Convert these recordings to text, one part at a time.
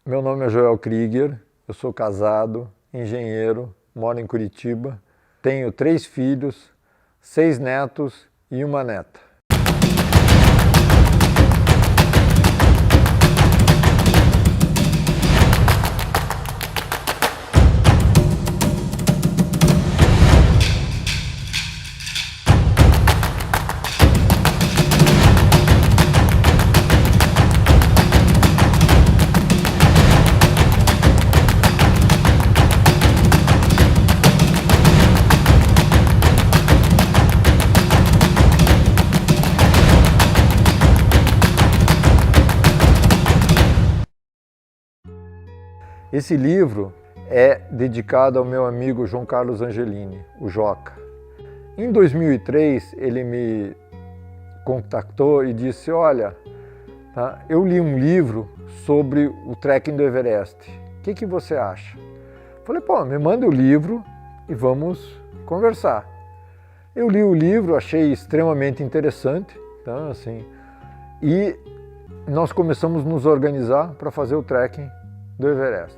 Meu nome é Joel Krieger, eu sou casado, engenheiro, moro em Curitiba, tenho 3 filhos, 6 netos e 1 neta. Esse livro é dedicado ao meu amigo João Carlos Angelini, o Joca. Em 2003, ele me contactou e disse: olha, tá, eu li um livro sobre o trekking do Everest, o que você acha? Falei: pô, me manda o livro e vamos conversar. Eu li o livro, achei extremamente interessante, tá, assim, e nós começamos a nos organizar para fazer o trekking do Everest.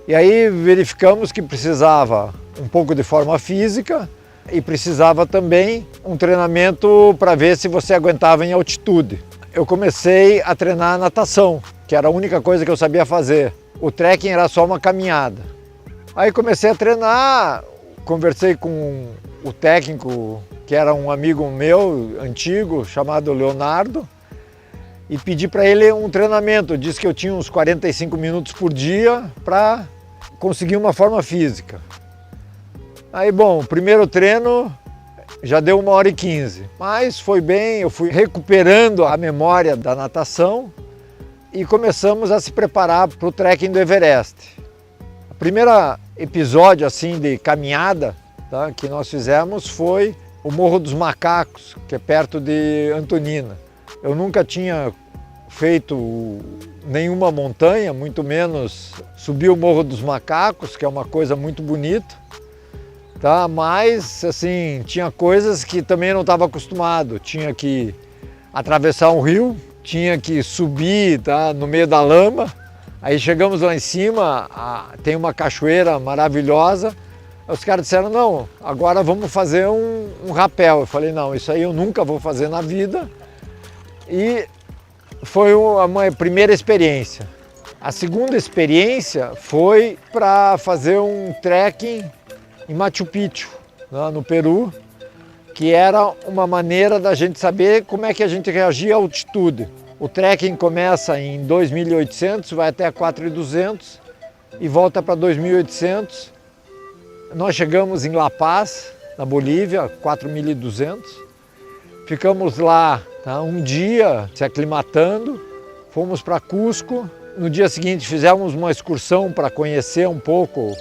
E aí verificamos que precisava um pouco de forma física e precisava também um treinamento para ver se você aguentava em altitude. Eu comecei a treinar natação, que era a única coisa que eu sabia fazer. O trekking era só uma caminhada. Aí comecei a treinar, conversei com o técnico, que era um amigo meu, antigo, chamado Leonardo, e pedi para ele um treinamento. Disse que eu tinha uns 45 minutos por dia para conseguir uma forma física. Aí, bom, o primeiro treino já deu 1h15, mas foi bem, eu fui recuperando a memória da natação e começamos a se preparar para o trekking do Everest. O primeiro episódio assim de caminhada, tá, que nós fizemos foi o Morro dos Macacos, que é perto de Antonina. Eu nunca tinha feito nenhuma montanha, muito menos subir o Morro dos Macacos, que é uma coisa muito bonita, tá? Mas assim, tinha coisas que também não estava acostumado. Tinha que atravessar um rio, tinha que subir, tá, no meio da lama. Aí chegamos lá em cima, tem uma cachoeira maravilhosa. Os caras disseram: não, agora vamos fazer um rapel. Eu falei: não, isso aí eu nunca vou fazer na vida. E foi uma primeira experiência. A segunda experiência foi para fazer um trekking em Machu Picchu, no Peru, que era uma maneira da gente saber como é que a gente reagia à altitude. O trekking começa em 2.800, vai até 4.200 e volta para 2.800. Nós chegamos em La Paz, na Bolívia, 4.200. Ficamos lá, tá, um dia se aclimatando, fomos para Cusco. No dia seguinte fizemos uma excursão para conhecer um pouco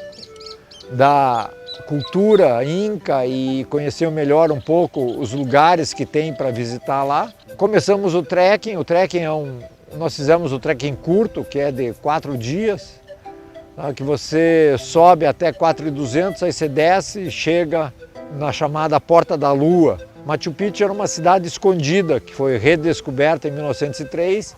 da cultura inca e conhecer melhor um pouco os lugares que tem para visitar lá. Começamos o trekking nós fizemos o trekking curto, que é de 4 dias, tá, que você sobe até 4.200, aí você desce e chega na chamada Porta da Lua. Machu Picchu era uma cidade escondida, que foi redescoberta em 1903,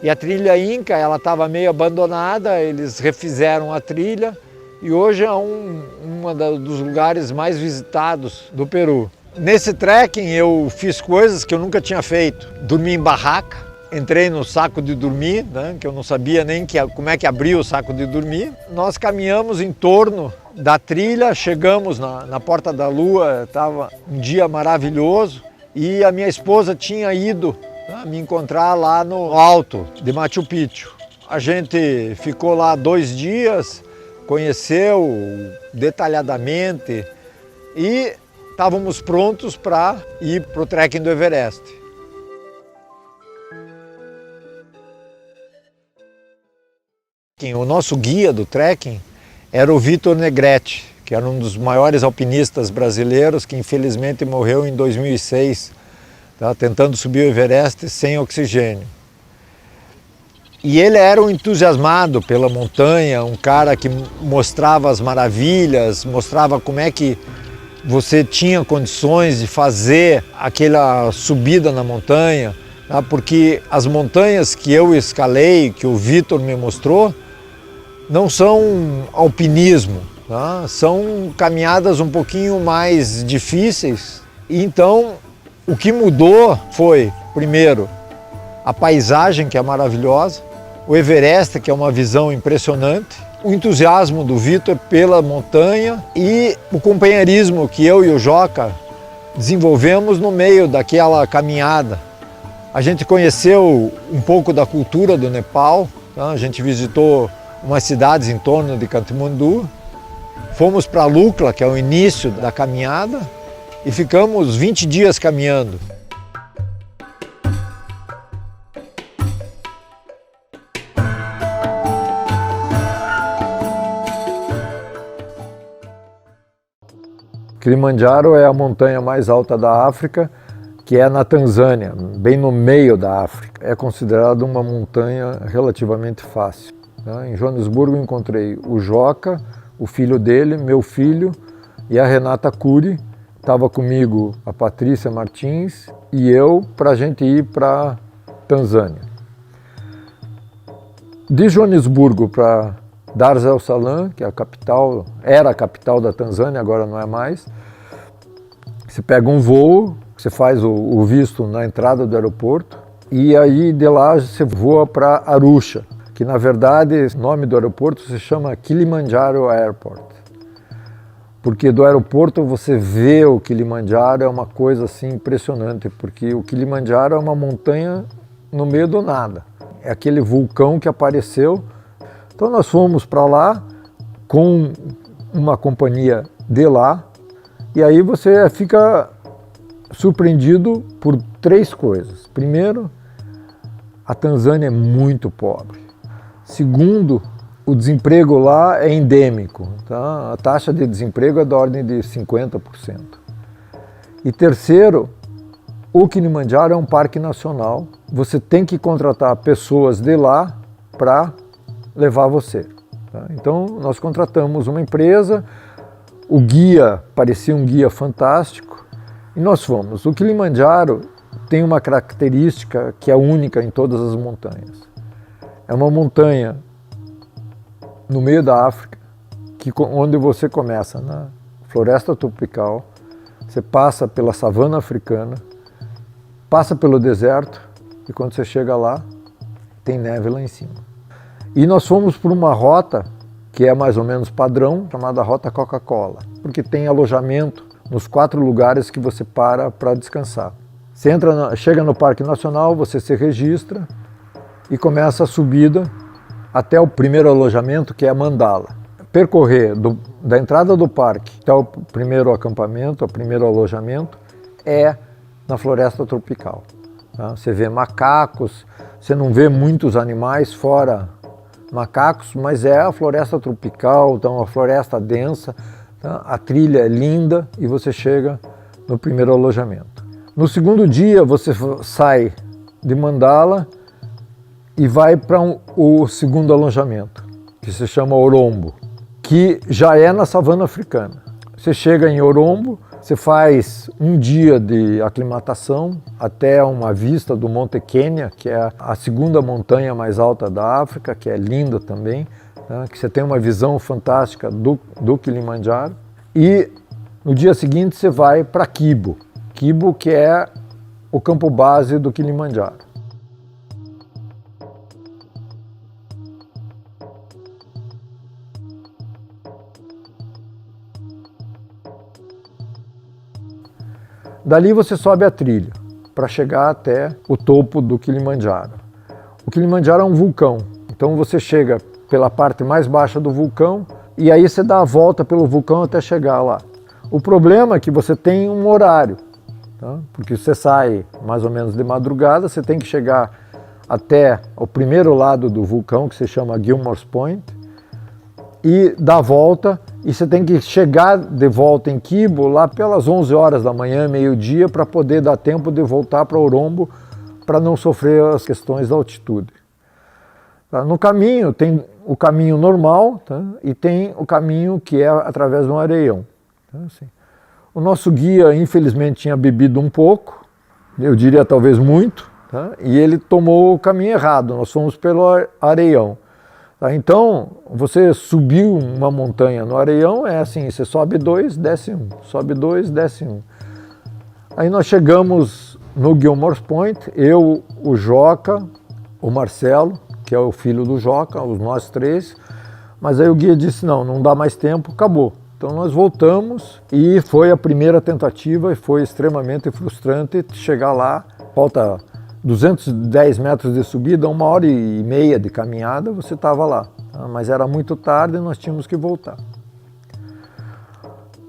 e a trilha Inca estava meio abandonada, eles refizeram a trilha e hoje é dos lugares mais visitados do Peru. Nesse trekking eu fiz coisas que eu nunca tinha feito. Dormi em barraca, entrei no saco de dormir, né, que eu não sabia nem como é que abria o saco de dormir. Nós caminhamos em torno da trilha, chegamos na Porta da Lua, estava um dia maravilhoso e a minha esposa tinha ido, né, me encontrar lá no alto de Machu Picchu. A gente ficou lá 2 dias, conheceu detalhadamente e estávamos prontos para ir para o trekking do Everest. O nosso guia do trekking era o Vitor Negretti, que era um dos maiores alpinistas brasileiros, que infelizmente morreu em 2006, tá, tentando subir o Everest sem oxigênio. E ele era um entusiasmado pela montanha, um cara que mostrava as maravilhas, mostrava como é que você tinha condições de fazer aquela subida na montanha, tá? Porque as montanhas que eu escalei, que o Vitor me mostrou, não são alpinismo, tá? São caminhadas um pouquinho mais difíceis. Então, o que mudou foi, primeiro, a paisagem, que é maravilhosa, o Everest, que é uma visão impressionante, o entusiasmo do Vitor pela montanha e o companheirismo que eu e o Joca desenvolvemos no meio daquela caminhada. A gente conheceu um pouco da cultura do Nepal, tá? A gente visitou umas cidades em torno de Katmandu, fomos para Lukla, que é o início da caminhada, e ficamos 20 dias caminhando. Kilimanjaro é a montanha mais alta da África, que é na Tanzânia, bem no meio da África. É considerada uma montanha relativamente fácil. Em Joanesburgo encontrei o Joca, o filho dele, meu filho e a Renata Cury. Estava comigo a Patrícia Martins e eu para a gente ir para Tanzânia. De Joanesburgo para Dar es Salaam, que é a capital, era a capital da Tanzânia, agora não é mais. Você pega um voo, você faz o visto na entrada do aeroporto e aí de lá você voa para Arusha, que na verdade o nome do aeroporto se chama Kilimanjaro Airport. Porque do aeroporto você vê o Kilimanjaro, é uma coisa assim impressionante, porque o Kilimanjaro é uma montanha no meio do nada. É aquele vulcão que apareceu. Então nós fomos para lá com uma companhia de lá e aí você fica surpreendido por três coisas. Primeiro, a Tanzânia é muito pobre. Segundo, o desemprego lá é endêmico, tá? A taxa de desemprego é da ordem de 50%. E terceiro, o Kilimanjaro é um parque nacional. Você tem que contratar pessoas de lá para levar você. Tá? Então, nós contratamos uma empresa, o guia parecia um guia fantástico, e nós fomos. O Kilimanjaro tem uma característica que é única em todas as montanhas. É uma montanha no meio da África, onde você começa na floresta tropical, você passa pela savana africana, passa pelo deserto, e quando você chega lá, tem neve lá em cima. E nós fomos por uma rota que é mais ou menos padrão, chamada Rota Coca-Cola, porque tem alojamento nos 4 lugares que você para descansar. Você chega no Parque Nacional, você se registra e começa a subida até o primeiro alojamento, que é Mandala. Percorrer da entrada do parque até o primeiro acampamento, o primeiro alojamento, é na floresta tropical. Tá? Você vê macacos, você não vê muitos animais fora macacos, mas é a floresta tropical, então a floresta densa, tá? A trilha é linda e você chega no primeiro alojamento. No segundo dia você sai de Mandala e vai para o segundo alojamento, que se chama Orombo, que já é na savana africana. Você chega em Orombo, você faz um dia de aclimatação até uma vista do Monte Kenya, que é a segunda montanha mais alta da África, que é linda também, né? Que você tem uma visão fantástica do Kilimanjaro. E no dia seguinte você vai para Kibo, que é o campo base do Kilimanjaro. Dali você sobe a trilha para chegar até o topo do Kilimanjaro. O Kilimanjaro é um vulcão, então você chega pela parte mais baixa do vulcão e aí você dá a volta pelo vulcão até chegar lá. O problema é que você tem um horário, tá? Porque você sai mais ou menos de madrugada, você tem que chegar até o primeiro lado do vulcão, que se chama Gilmore's Point, e dar a volta, e você tem que chegar de volta em Kibo lá pelas 11 horas da manhã, meio-dia, para poder dar tempo de voltar para Orombo, para não sofrer as questões da altitude. Tá? No caminho, tem o caminho normal, tá? E tem o caminho que é através de um areião. Tá? Assim. O nosso guia, infelizmente, tinha bebido um pouco, eu diria talvez muito, tá? E ele tomou o caminho errado, nós fomos pelo areião. Tá? Então, você subiu uma montanha no Areião, é assim, você sobe 2, desce 1, sobe 2, desce 1. Aí nós chegamos no Gilmore's Point, eu, o Joca, o Marcelo, que é o filho do Joca, os nós três, mas aí o guia disse, não dá mais tempo, acabou. Então nós voltamos e foi a primeira tentativa e foi extremamente frustrante chegar lá, falta 210 metros de subida, 1h30 de caminhada, você estava lá. Tá? Mas era muito tarde e nós tínhamos que voltar.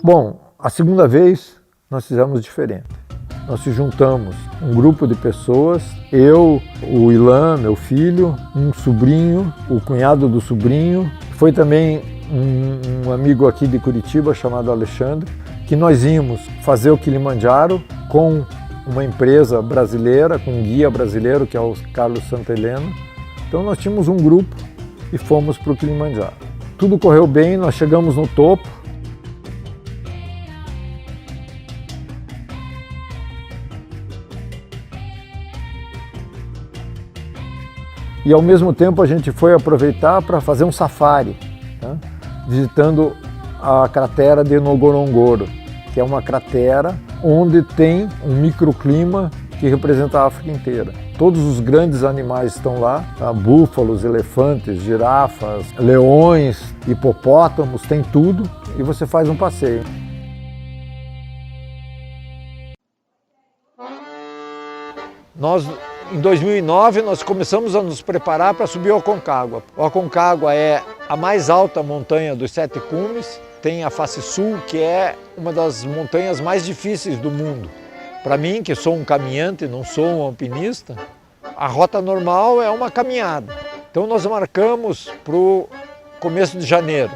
Bom, a segunda vez nós fizemos diferente. Nós se juntamos um grupo de pessoas, eu, o Ilan, meu filho, um sobrinho, o cunhado do sobrinho, foi também um amigo aqui de Curitiba chamado Alexandre, que nós íamos fazer o Kilimanjaro com uma empresa brasileira, com um guia brasileiro, que é o Carlos Santelena. Então nós tínhamos um grupo e fomos para o Kilimanjaro. Tudo correu bem, nós chegamos no topo. E ao mesmo tempo a gente foi aproveitar para fazer um safari, tá? Visitando a cratera de Ngorongoro, que é uma cratera onde tem um microclima que representa a África inteira. Todos os grandes animais estão lá, tá? Búfalos, elefantes, girafas, leões, hipopótamos, tem tudo, e você faz um passeio. Em 2009, nós começamos a nos preparar para subir o Aconcagua. O Aconcagua é a mais alta montanha dos 7 cumes, tem a face sul, que é uma das montanhas mais difíceis do mundo. Para mim, que sou um caminhante, não sou um alpinista, a rota normal é uma caminhada. Então nós marcamos para o começo de janeiro.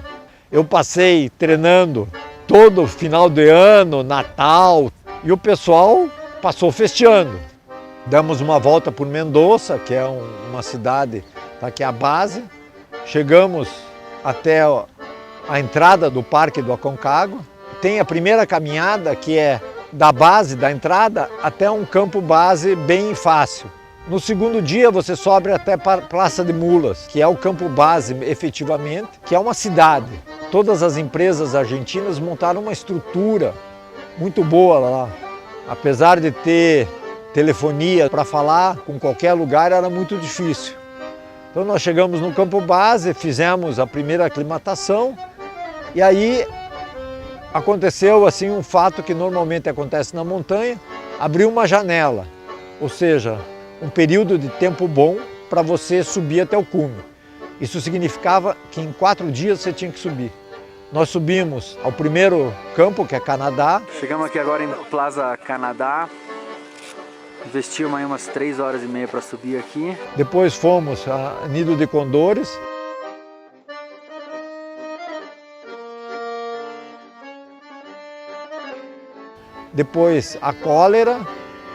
Eu passei treinando todo final de ano, Natal, e o pessoal passou festeando. Demos uma volta por Mendoza, que é uma cidade, tá, que é a base. Chegamos até a entrada do Parque do Aconcagua. Tem a primeira caminhada, que é da base, da entrada, até um campo base bem fácil. No segundo dia você sobe até a Praça de Mulas, que é o campo base efetivamente, que é uma cidade. Todas as empresas argentinas montaram uma estrutura muito boa lá. Apesar de ter telefonia para falar com qualquer lugar, era muito difícil. Então nós chegamos no campo base, fizemos a primeira aclimatação e aí aconteceu assim um fato que normalmente acontece na montanha, abriu uma janela, ou seja, um período de tempo bom para você subir até o cume. Isso significava que em 4 dias você tinha que subir. Nós subimos ao primeiro campo, que é Canadá. Chegamos aqui agora em Plaza Canadá. Investimos aí umas 3h30 para subir aqui. Depois fomos a Nido de Condores. Depois a Cólera.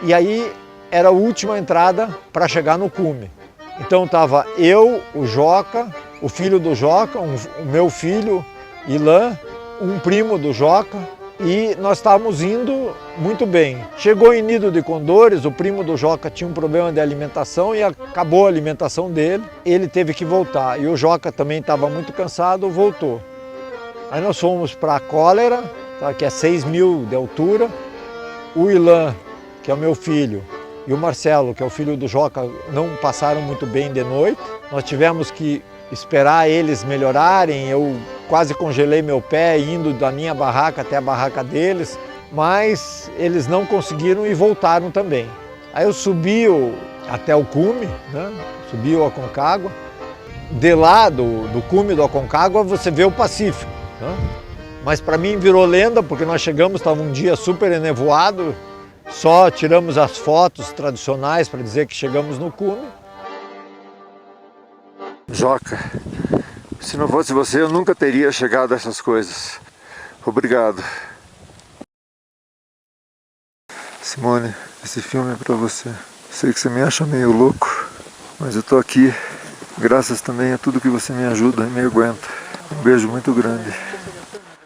E aí era a última entrada para chegar no cume. Então estava eu, o Joca, o filho do Joca, o meu filho, Ilan, um primo do Joca. E nós estávamos indo muito bem. Chegou em Nido de Condores, o primo do Joca tinha um problema de alimentação e acabou a alimentação dele. Ele teve que voltar e o Joca também estava muito cansado, voltou. Aí nós fomos para a Cólera, tá, que é 6.000 de altura. O Ilan, que é o meu filho, e o Marcelo, que é o filho do Joca, não passaram muito bem de noite. Nós tivemos que esperar eles melhorarem. Eu quase congelei meu pé indo da minha barraca até a barraca deles, mas eles não conseguiram e voltaram também. Aí eu subi até o cume, né? Subi o Aconcagua. De lá do cume do Aconcagua você vê o Pacífico, né? Mas para mim virou lenda, porque nós chegamos, estava um dia super enevoado, só tiramos as fotos tradicionais para dizer que chegamos no cume. Joca, se não fosse você, eu nunca teria chegado a essas coisas. Obrigado. Simone, esse filme é pra você. Sei que você me acha meio louco, mas eu tô aqui graças também a tudo que você me ajuda e me aguenta. Um beijo muito grande.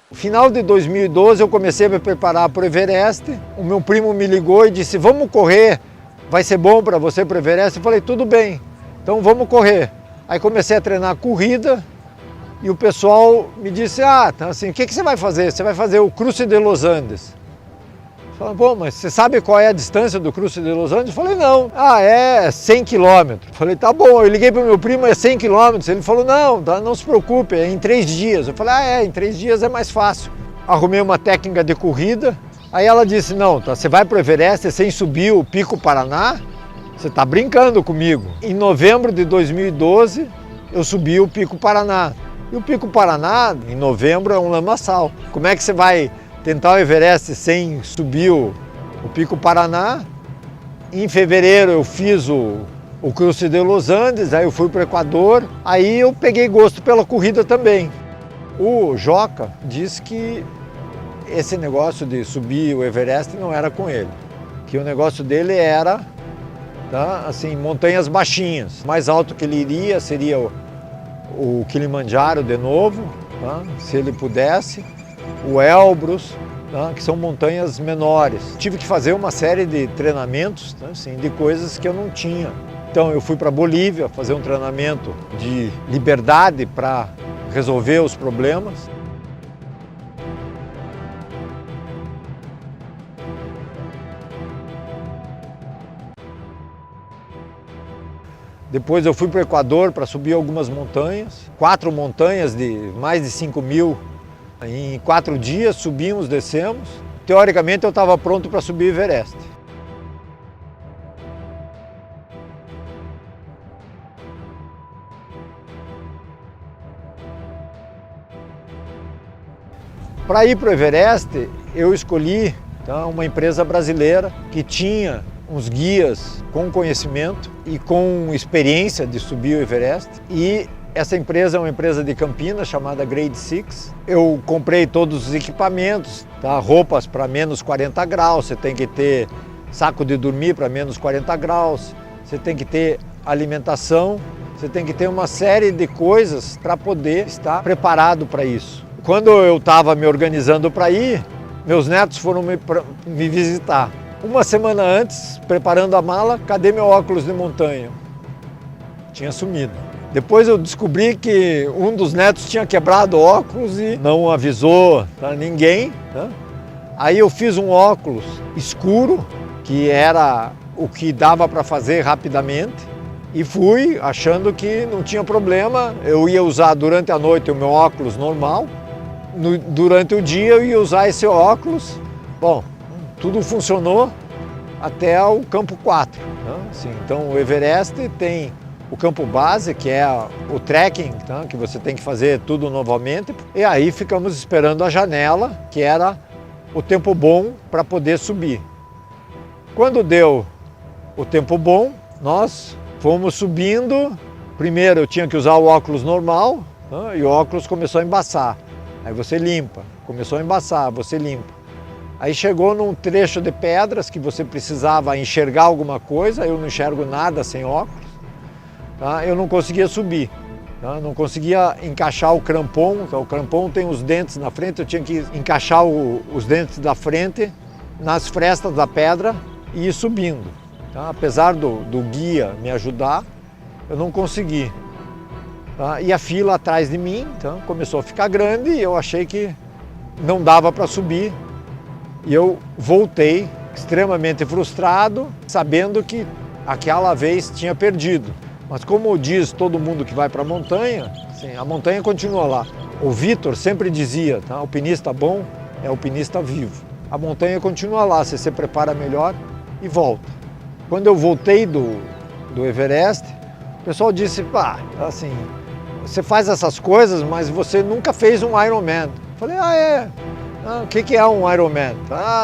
No final de 2012 eu comecei a me preparar para o Everest. O meu primo me ligou e disse, vamos correr, vai ser bom para você para o Everest. Eu falei, tudo bem, então vamos correr. Aí comecei a treinar corrida e o pessoal me disse, tá assim, o que você vai fazer? Você vai fazer o Cruce de Los Andes. Falei, pô, mas você sabe qual é a distância do Cruce de Los Andes? Eu falei, não. É 100 quilômetros. Falei, tá bom. Eu liguei para o meu primo, é 100 quilômetros. Ele falou, não, não se preocupe, é em 3 dias. Eu falei, em 3 dias é mais fácil. Arrumei uma técnica de corrida. Aí ela disse, não, você vai para o Everest sem subir o Pico Paraná? Você está brincando comigo. Em novembro de 2012, eu subi o Pico Paraná. E o Pico Paraná, em novembro, é um lamaçal. Como é que você vai tentar o Everest sem subir o Pico Paraná? Em fevereiro eu fiz o Cruce de Los Andes, aí eu fui para o Equador, aí eu peguei gosto pela corrida também. O Joca disse que esse negócio de subir o Everest não era com ele, que o negócio dele era, assim, montanhas baixinhas. O mais alto que ele iria seria o Kilimanjaro de novo, se ele pudesse, o Elbrus, que são montanhas menores. Tive que fazer uma série de treinamentos, assim, de coisas que eu não tinha. Então eu fui para a Bolívia fazer um treinamento de liberdade para resolver os problemas. Depois eu fui para o Equador para subir algumas montanhas, 4 montanhas de mais de 5.000. Em 4 dias subimos, descemos. Teoricamente eu estava pronto para subir o Everest. Para ir para o Everest, eu escolhi uma empresa brasileira que tinha uns guias com conhecimento e com experiência de subir o Everest. E essa empresa é uma empresa de Campinas chamada Grade 6. Eu comprei todos os equipamentos, roupas para menos 40 graus, você tem que ter saco de dormir para menos 40 graus, você tem que ter alimentação, você tem que ter uma série de coisas para poder estar preparado para isso. Quando eu estava me organizando para ir, meus netos foram me visitar. Uma semana antes, preparando a mala, cadê meu óculos de montanha? Tinha sumido. Depois eu descobri que um dos netos tinha quebrado o óculos e não avisou ninguém. Aí eu fiz um óculos escuro, que era o que dava para fazer rapidamente, e fui achando que não tinha problema. Eu ia usar durante a noite o meu óculos normal, durante o dia eu ia usar esse óculos. Bom, tudo funcionou até o campo 4. Assim, então o Everest tem o campo base, que é o trekking, que você tem que fazer tudo novamente. E aí ficamos esperando a janela, que era o tempo bom para poder subir. Quando deu o tempo bom, nós fomos subindo. Primeiro eu tinha que usar o óculos normal, e o óculos começou a embaçar. Aí você limpa, começou a embaçar, você limpa. Aí chegou num trecho de pedras que você precisava enxergar alguma coisa, eu não enxergo nada sem óculos, eu não conseguia subir, não conseguia encaixar o crampon. Então, o crampon tem os dentes na frente, eu tinha que encaixar os dentes da frente nas frestas da pedra e ir subindo. Apesar do guia me ajudar, eu não consegui. E a fila atrás de mim começou a ficar grande e eu achei que não dava para subir. E eu voltei extremamente frustrado, sabendo que aquela vez tinha perdido. Mas como diz todo mundo que vai para a montanha, assim, a montanha continua lá. O Vitor sempre dizia, o alpinista bom é alpinista vivo. A montanha continua lá, você se prepara melhor e volta. Quando eu voltei do Everest, o pessoal disse, assim, você faz essas coisas, mas você nunca fez um Ironman. Eu falei, é? O que é um Ironman?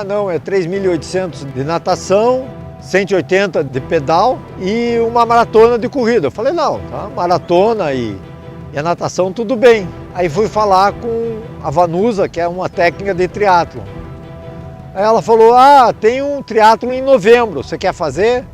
Não, é 3.800 de natação, 180 de pedal e uma maratona de corrida. Eu falei, não, maratona e a natação tudo bem. Aí fui falar com a Vanusa, que é uma técnica de triatlo. Aí ela falou, tem um triatlo em novembro, você quer fazer?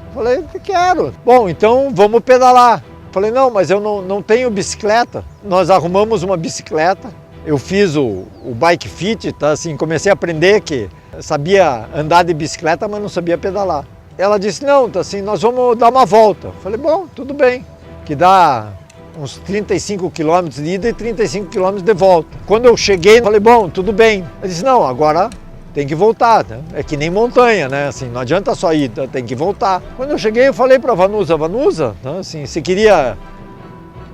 Eu falei, quero. Bom, então vamos pedalar. Eu falei, não, mas eu não tenho bicicleta. Nós arrumamos uma bicicleta. Eu fiz o bike fit, assim, comecei a aprender que sabia andar de bicicleta, mas não sabia pedalar. Ela disse, não, assim, nós vamos dar uma volta. Eu falei, bom, tudo bem. que dá uns 35 quilômetros de ida e 35 quilômetros de volta. Quando eu cheguei, falei, bom, tudo bem. Ele disse, não, agora tem que voltar, né? É que nem montanha, né? Assim, não adianta só ir, tem que voltar. Quando eu cheguei, eu falei para a Vanusa, né? Assim, você queria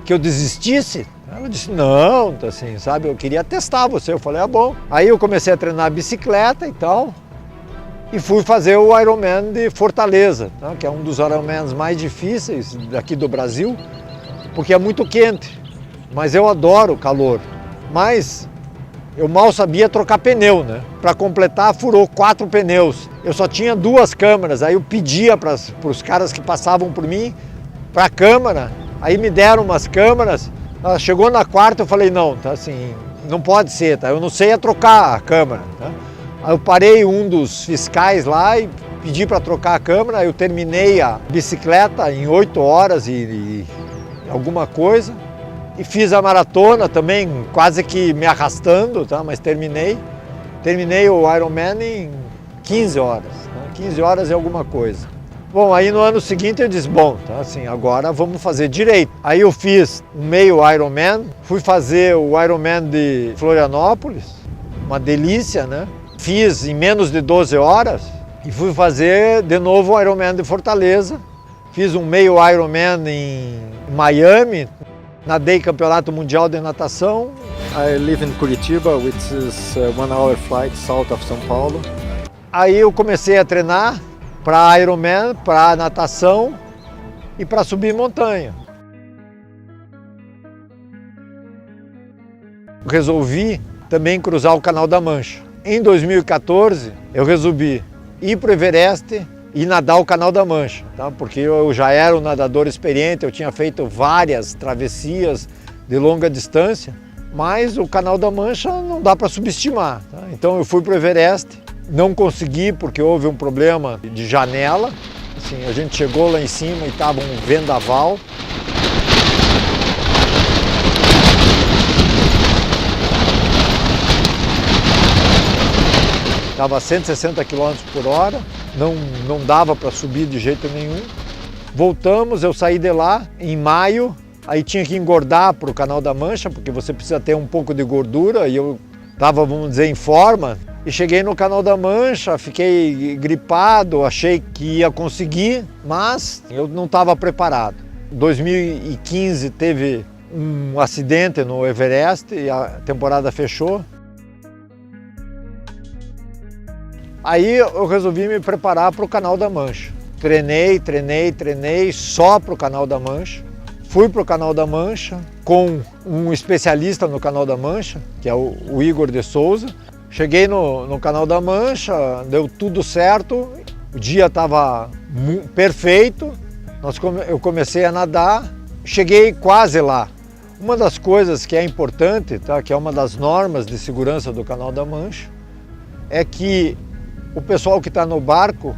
que eu desistisse? Ela disse, não, assim, sabe, eu queria testar você. Eu falei, ah, bom. Aí eu comecei a treinar bicicleta e tal, e fui fazer o Ironman de Fortaleza, né? Que é um dos Ironmans mais difíceis daqui do Brasil, porque é muito quente, mas eu adoro calor. Mas eu mal sabia trocar pneu, né? Para completar, furou 4 pneus. Eu só tinha 2 câmeras, aí eu pedia para os caras que passavam por mim, para a câmera, aí me deram umas câmeras. Chegou na 4ª, eu falei, não, tá assim, não pode ser, tá? Eu não sei trocar a câmera, tá? Aí eu parei um dos fiscais lá e pedi para trocar a câmera, eu terminei a bicicleta em 8 horas e alguma coisa, e fiz a maratona também, quase que me arrastando, tá? Mas terminei o Ironman em 15 horas, né? 15 horas e alguma coisa. Bom, aí no ano seguinte eu disse, bom, tá assim, agora vamos fazer direito. Aí eu fiz um meio Ironman, fui fazer o Ironman de Florianópolis, uma delícia, né? Fiz em menos de 12 horas e fui fazer de novo o Ironman de Fortaleza. Fiz um meio Ironman em Miami, nadei campeonato mundial de natação. I live in Curitiba, which is 1-hour flight south of São Paulo. Aí eu comecei a treinar para Ironman, para natação e para subir montanha. Resolvi também cruzar o Canal da Mancha. Em 2014, eu resolvi ir para o Everest e nadar o Canal da Mancha, tá? Porque eu já era um nadador experiente, eu tinha feito várias travessias de longa distância, mas o Canal da Mancha não dá para subestimar, tá? Então eu fui para o Everest, não consegui porque houve um problema de janela, assim, a gente chegou lá em cima e estava um vendaval. Estava a 160 km por hora, não dava para subir de jeito nenhum. Voltamos, eu saí de lá em maio, aí tinha que engordar para o Canal da Mancha, porque você precisa ter um pouco de gordura, e eu estava, vamos dizer, em forma. E cheguei no Canal da Mancha, fiquei gripado, achei que ia conseguir, mas eu não estava preparado. Em 2015 teve um acidente no Everest e a temporada fechou. Aí eu resolvi me preparar para o Canal da Mancha. Treinei só para o Canal da Mancha. Fui para o Canal da Mancha com um especialista no Canal da Mancha, que é o Igor de Souza. Cheguei no Canal da Mancha, deu tudo certo, o dia estava perfeito, eu comecei a nadar, cheguei quase lá. Uma das coisas que é importante, tá, que é uma das normas de segurança do Canal da Mancha, é que o pessoal que está no barco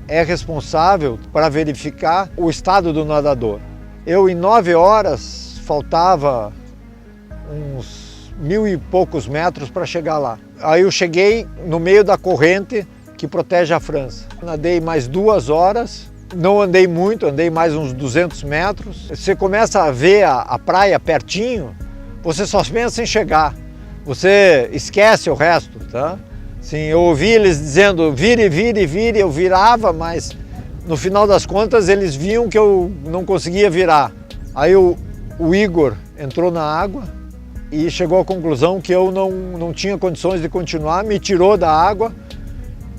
é responsável para verificar o estado do nadador. Eu, em 9 horas, faltava uns 1000 e poucos metros para chegar lá. Aí eu cheguei no meio da corrente que protege a França. Nadei mais 2 horas, não andei muito, andei mais uns 200 metros. Você começa a ver a praia pertinho, você só pensa em chegar. Você esquece o resto, tá? Sim, eu ouvi eles dizendo, vire, eu virava, mas no final das contas eles viam que eu não conseguia virar. Aí o Igor entrou na água e chegou à conclusão que eu não tinha condições de continuar, me tirou da água.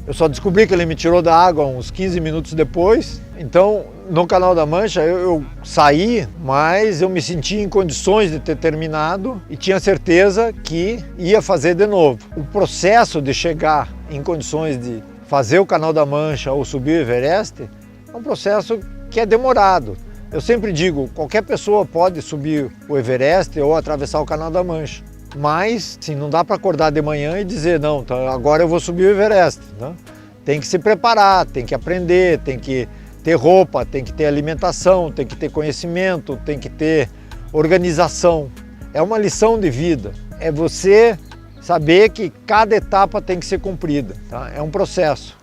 Eu só descobri que ele me tirou da água uns 15 minutos depois. Então, no Canal da Mancha, eu saí, mas eu me senti em condições de ter terminado e tinha certeza que ia fazer de novo. O processo de chegar em condições de fazer o Canal da Mancha ou subir o Everest é um processo que é demorado. Eu sempre digo, qualquer pessoa pode subir o Everest ou atravessar o Canal da Mancha. Mas, assim, não dá para acordar de manhã e dizer, não, tá, agora eu vou subir o Everest. Né? Tem que se preparar, tem que aprender, tem que ter roupa, tem que ter alimentação, tem que ter conhecimento, tem que ter organização. É uma lição de vida. É você saber que cada etapa tem que ser cumprida. Tá? É um processo.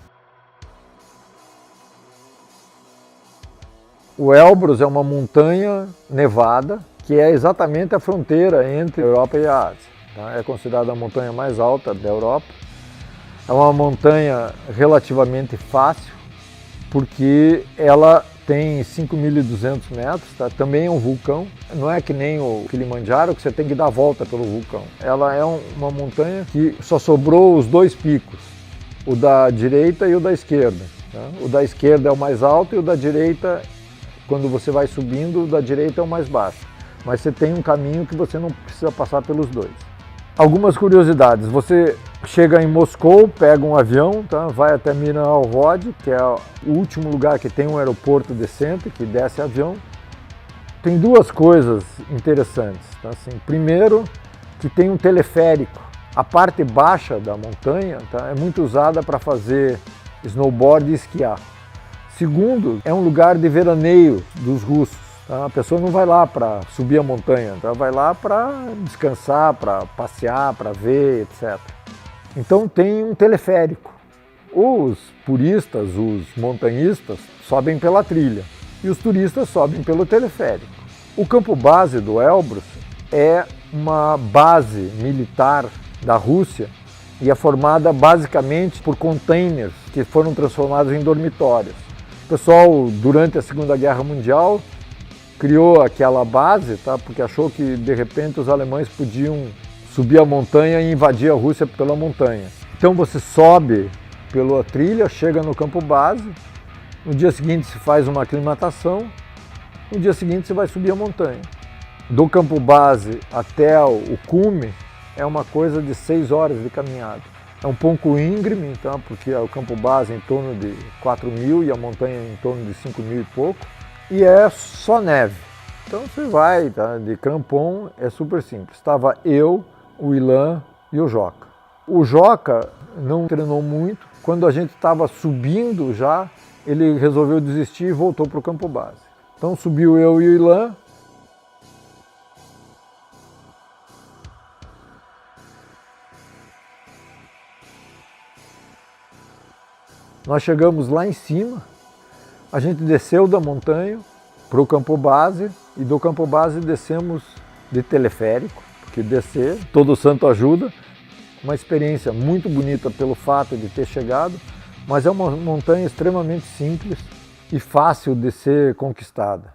O Elbrus é uma montanha nevada que é exatamente a fronteira entre a Europa e a Ásia. Tá? É considerada a montanha mais alta da Europa. É uma montanha relativamente fácil, porque ela tem 5.200 metros, tá? Também é um vulcão. Não é que nem o Kilimanjaro, que você tem que dar a volta pelo vulcão. Ela é uma montanha que só sobrou os dois picos, o da direita e o da esquerda. Tá? O da esquerda é o mais alto e o da direita, quando você vai subindo, o da direita é o mais baixo. Mas você tem um caminho que você não precisa passar pelos dois. Algumas curiosidades. Você chega em Moscou, pega um avião, tá? Vai até Miral-Vod, que é o último lugar que tem um aeroporto decente, que desce avião. Tem duas coisas interessantes. Tá? Assim, primeiro, que tem um teleférico. A parte baixa da montanha, tá? É muito usada para fazer snowboard e esquiar. Segundo, é um lugar de veraneio dos russos. Tá? A pessoa não vai lá para subir a montanha, tá? Vai lá para descansar, para passear, para ver, etc. Então tem um teleférico. Os puristas, os montanhistas, sobem pela trilha e os turistas sobem pelo teleférico. O campo base do Elbrus é uma base militar da Rússia e é formada basicamente por containers que foram transformados em dormitórios. O pessoal, durante a Segunda Guerra Mundial, criou aquela base, tá? Porque achou que de repente os alemães podiam subir a montanha e invadir a Rússia pela montanha. Então você sobe pela trilha, chega no campo base, no dia seguinte se faz uma aclimatação, no dia seguinte você vai subir a montanha. Do campo base até o cume é uma coisa de 6 horas de caminhada. É um pouco íngreme, tá? Porque o campo base é em torno de 4.000 e a montanha é em torno de 5.000 e pouco. E é só neve. Então você vai, tá? De crampon, é super simples. Estava eu, o Ilan e o Joca. O Joca não treinou muito. Quando a gente estava subindo já, ele resolveu desistir e voltou para o campo base. Então subiu eu e o Ilan. Nós chegamos lá em cima. A gente desceu da montanha para o campo base e do campo base descemos de teleférico, porque descer todo santo ajuda. Uma experiência muito bonita pelo fato de ter chegado, mas é uma montanha extremamente simples e fácil de ser conquistada.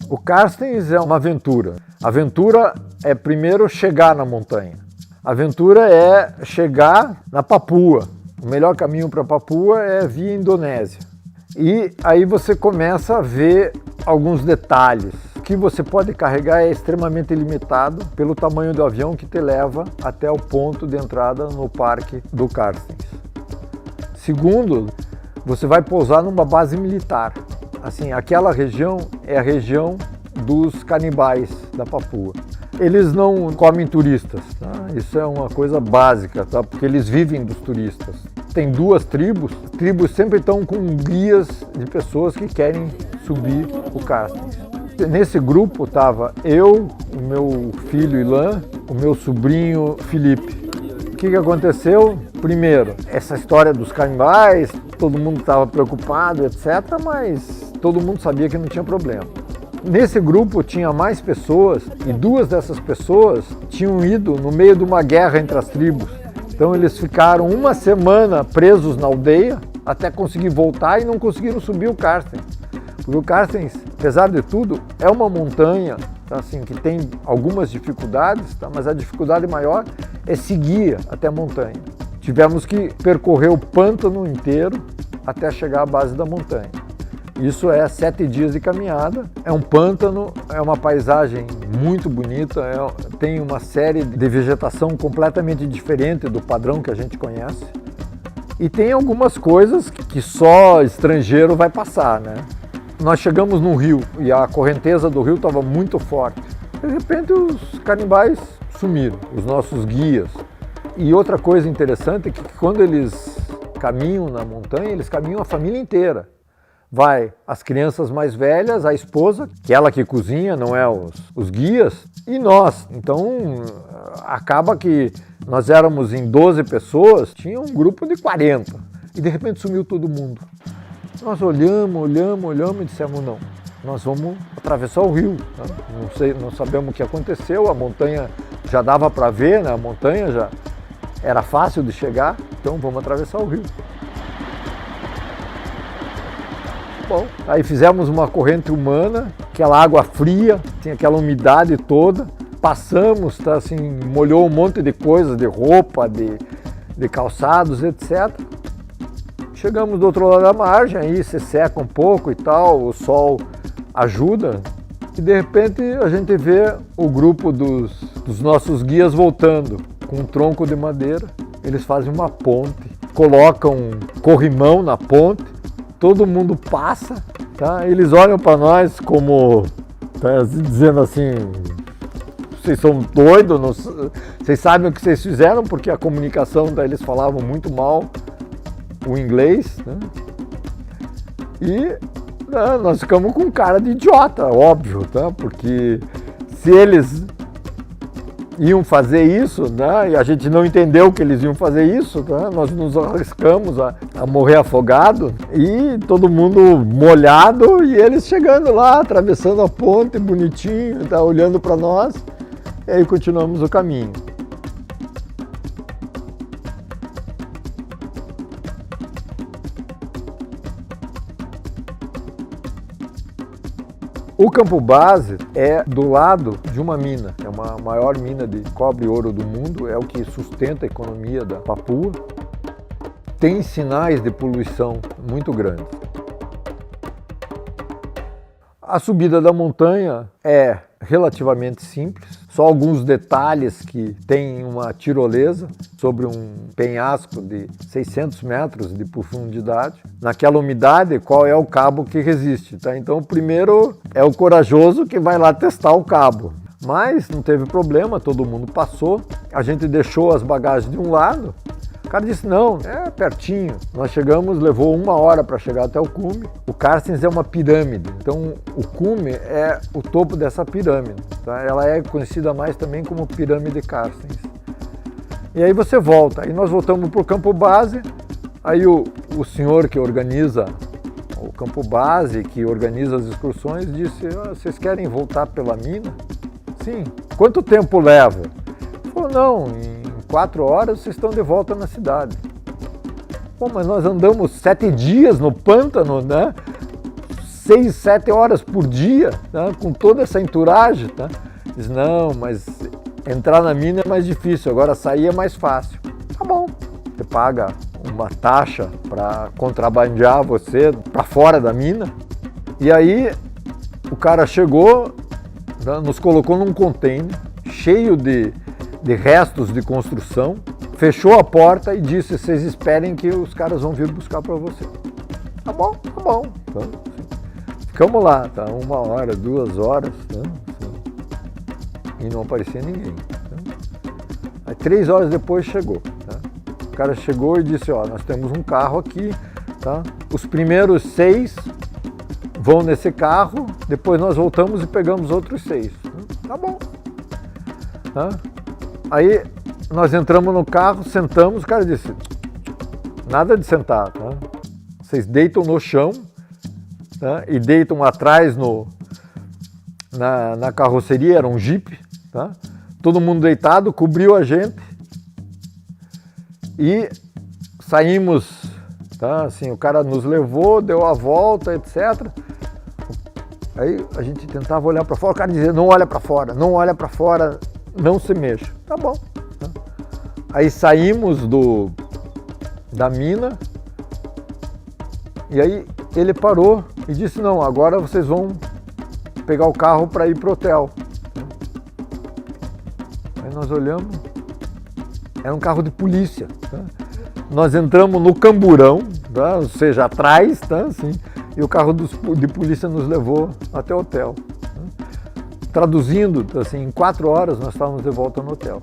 O Carstens é uma aventura. A aventura é primeiro chegar na montanha. A aventura é chegar na Papua. O melhor caminho para Papua é via Indonésia. E aí você começa a ver alguns detalhes. O que você pode carregar é extremamente limitado pelo tamanho do avião que te leva até o ponto de entrada no parque do Carstens. Segundo, você vai pousar numa base militar. Assim, aquela região é a região dos canibais da Papua. Eles não comem turistas, tá? Isso é uma coisa básica, tá? Porque eles vivem dos turistas. Tem duas tribos, as tribos sempre estão com guias de pessoas que querem subir o Carstens. Nesse grupo estava eu, o meu filho Ilan, o meu sobrinho Felipe. O que aconteceu? Primeiro, essa história dos canibais, todo mundo estava preocupado, etc., mas todo mundo sabia que não tinha problema. Nesse grupo tinha mais pessoas e duas dessas pessoas tinham ido no meio de uma guerra entre as tribos. Então eles ficaram uma semana presos na aldeia até conseguir voltar e não conseguiram subir o Carstens. Porque o Carstens, apesar de tudo, é uma montanha, tá, assim, que tem algumas dificuldades, tá, mas a dificuldade maior é seguir até a montanha. Tivemos que percorrer o pântano inteiro até chegar à base da montanha. Isso é 7 dias de caminhada, é um pântano, é uma paisagem muito bonita, tem uma série de vegetação completamente diferente do padrão que a gente conhece. E tem algumas coisas que só estrangeiro vai passar, né? Nós chegamos no rio e a correnteza do rio estava muito forte. De repente os canibais sumiram, os nossos guias. E outra coisa interessante é que quando eles caminham na montanha, eles caminham a família inteira. Vai as crianças mais velhas, a esposa, que é ela que cozinha, não é os guias, e nós. Então acaba que nós éramos em 12 pessoas, tinha um grupo de 40. e de repente sumiu todo mundo. Nós olhamos e dissemos não, nós vamos atravessar o rio. Não sabemos o que aconteceu, a montanha já dava para ver, né? A montanha já era fácil de chegar, então vamos atravessar o rio. Bom, aí fizemos uma corrente humana, aquela água fria, tinha aquela umidade toda, passamos, tá, assim, molhou um monte de coisas, de roupa, de calçados, etc. Chegamos do outro lado da margem, aí se seca um pouco e tal, o sol ajuda, e de repente a gente vê o grupo dos nossos guias voltando com um tronco de madeira. Eles fazem uma ponte, colocam um corrimão na ponte, todo mundo passa, tá? Eles olham para nós como, tá, dizendo assim, vocês são doidos, vocês sabem o que vocês fizeram, porque a comunicação eles falavam muito mal o inglês, né? E nós ficamos com cara de idiota, óbvio, tá? Porque se eles iam fazer isso, né? E a gente não entendeu que eles iam fazer isso, tá? Nós nos arriscamos a morrer afogado e todo mundo molhado e eles chegando lá, atravessando a ponte bonitinho, tá? Olhando para nós, e aí continuamos o caminho. O campo base é do lado de uma mina, é uma maior mina de cobre e ouro do mundo, é o que sustenta a economia da Papua. Tem sinais de poluição muito grandes. A subida da montanha é relativamente simples, só alguns detalhes que tem uma tirolesa sobre um penhasco de 600 metros de profundidade. Naquela umidade, qual é o cabo que resiste, tá? Então, o primeiro é o corajoso que vai lá testar o cabo. Mas não teve problema, todo mundo passou. A gente deixou as bagagens de um lado. O cara disse, não, é pertinho. Nós chegamos, levou 1 hora para chegar até o cume. O Carstens é uma pirâmide, então o cume é o topo dessa pirâmide. Tá? Ela é conhecida mais também como pirâmide Carstens. E aí você volta, aí nós voltamos para o campo base, aí o senhor que organiza o campo base, que organiza as excursões, disse, vocês querem voltar pela mina? Sim. Quanto tempo leva? Ele falou, não, em 4 horas vocês estão de volta na cidade. Pô, mas nós andamos 7 dias no pântano, né? 6, 7 horas por dia, né? Com toda essa entourage, tá? Diz, não, mas entrar na mina é mais difícil, agora sair é mais fácil. Tá bom, você paga uma taxa para contrabandear você para fora da mina. E aí o cara chegou, né? Nos colocou num container cheio de restos de construção, fechou a porta e disse, vocês esperem que os caras vão vir buscar para você. Tá bom, tá bom. Então, assim, ficamos lá, tá? 1 hora, 2 horas, né? Assim, e não aparecia ninguém. Tá? Aí 3 horas depois chegou. Tá? O cara chegou e disse, ó, nós temos um carro aqui, tá? Os primeiros 6 vão nesse carro, depois nós voltamos e pegamos outros 6. Tá bom. Tá? Aí nós entramos no carro, sentamos, o cara disse, nada de sentar, tá? Vocês deitam no chão, tá? E deitam atrás na carroceria, era um Jeep, tá? Todo mundo deitado, cobriu a gente e saímos, tá? Assim, o cara nos levou, deu a volta, etc. Aí a gente tentava olhar para fora, o cara dizia, não olha para fora, não olha para fora, não se mexa. Tá bom. Tá? Aí saímos da mina e aí ele parou e disse, não, agora vocês vão pegar o carro para ir pro hotel. Aí nós olhamos, era um carro de polícia. Tá? Nós entramos no camburão, tá? Ou seja, atrás, tá? Assim, e o carro de polícia nos levou até o hotel. Traduzindo, assim, em 4 horas nós estávamos de volta no hotel.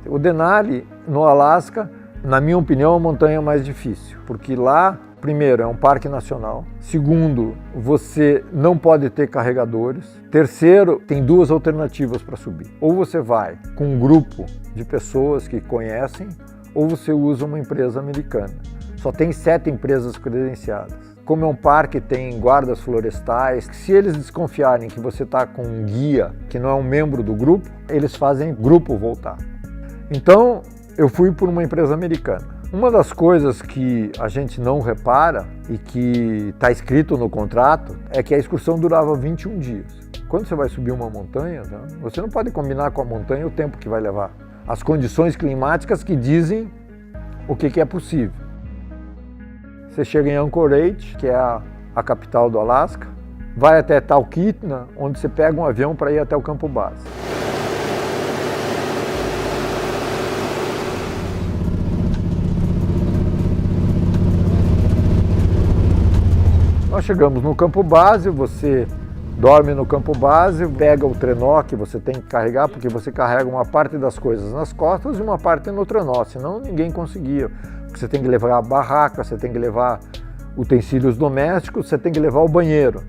O Denali, no Alasca, na minha opinião, é a montanha mais difícil, porque lá primeiro, é um parque nacional. Segundo, você não pode ter carregadores. Terceiro, tem duas alternativas para subir. Ou você vai com um grupo de pessoas que conhecem, ou você usa uma empresa americana. Só tem 7 empresas credenciadas. Como é um parque, tem guardas florestais. Se eles desconfiarem que você está com um guia que não é um membro do grupo, eles fazem o grupo voltar. Então, eu fui por uma empresa americana. Uma das coisas que a gente não repara e que está escrito no contrato é que a excursão durava 21 dias. Quando você vai subir uma montanha, você não pode combinar com a montanha o tempo que vai levar. As condições climáticas que dizem o que é possível. Você chega em Anchorage, que é a capital do Alasca, vai até Talkeetna, onde você pega um avião para ir até o campo base. Nós chegamos no campo base, você dorme no campo base, pega o trenó que você tem que carregar, porque você carrega uma parte das coisas nas costas e uma parte no trenó, senão ninguém conseguia. Porque você tem que levar a barraca, você tem que levar utensílios domésticos, você tem que levar o banheiro.